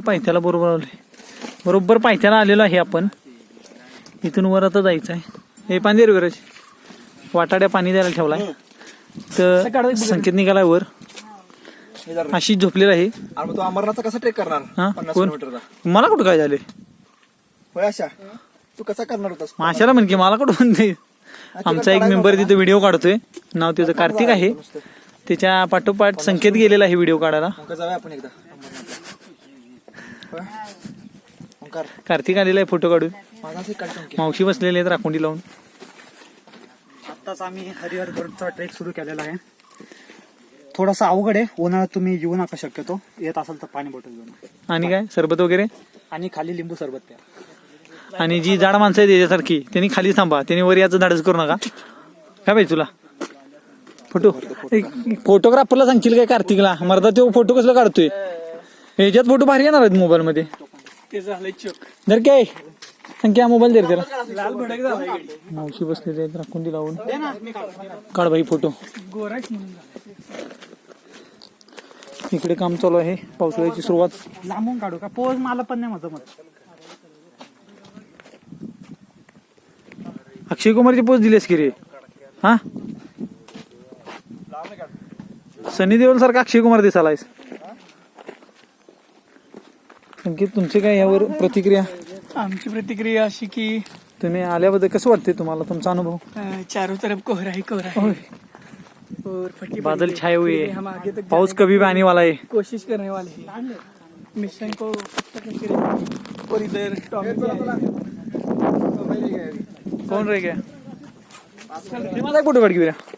पायथ्याला बरोबर पायथ्याला आलेलो आहे आपण. इथून वर आता जायचं आहे. हे पाणी दे रे वाटाड्या पाणी द्यायला ठेवलाय तर संकेत निघालाय वर. अशी झोपलेला आहे. तो अमरनाथचा कसा ट्रेक करणार? हा 50 कोण किलोमीटरचा. मला कुठं काय झाले होय आशा तू कसा करणार होतास? माशाला म्हण की मला कुठं म्हणते. आमचा एक मेंबर तिथे व्हिडिओ काढतोय. नाव त्याचं कार्तिक आहे. त्याच्या पाठोपाठ संकेत गेलेला आहे व्हिडिओ काढायला. जाऊया आपण एकदा. कार्तिक आलेला आहे फोटो काढून. माझा मावशी बसलेले आहेत राखोंडी लावून. आत्ताच आम्ही हरिहरगडचा ट्रेक सुरू केलेला आहे. थोडासा अवघड आहे. उन्हाळ्यात तुम्ही येऊ नका शक्यतो. येत असेल तर पाणी बॉटल घेऊन. आणि काय सरबत वगैरे आणि खाली लिंबू सरबत प्या. आणि जी जाड माणसं आहे त्याच्यासारखी त्यांनी खाली थांबा. त्यांनी वर याचं धाडस करू नका. काय पाहिजे तुला फोटोग्राफरला सांगशील काय कार्तिकला मर्दा तो फोटो कसला काढतोय. ह्याच्यात फोटो भारी येणार आहेत मोबाईल मध्ये. जर काय संख्या मोबाईल दे त्याला. मावशी बसलेली आहेत राखुंडी लावून. काढ भाई फोटो. इकडे काम चालू आहे. पावसाळ्याची सुरुवात. लांबून काढू का? पोज मला पण नाही माझं मत. अक्षय कुमारची पोच दिलीस की रे. हा सनी देओल सारखा अक्षय कुमार दिसालायस. संकेत तुमची काय यावर प्रतिक्रिया? आमची प्रतिक्रिया अशी की तुम्ही आल्याबद्दल कसं वाटते तुम्हाला तुमचा अनुभव? चारों तरफ कोहरा ही कोहरा है और फटी बादल छाए हुए पड़ी है। हैं. हम आगे तक पाऊस कभी भी आने वाला है. कोशिश करने वाले हैं मिशन को खत्म करेंगे। और इधर टॉमी कोण रे क्या माझा फोटो काढ घेऊया.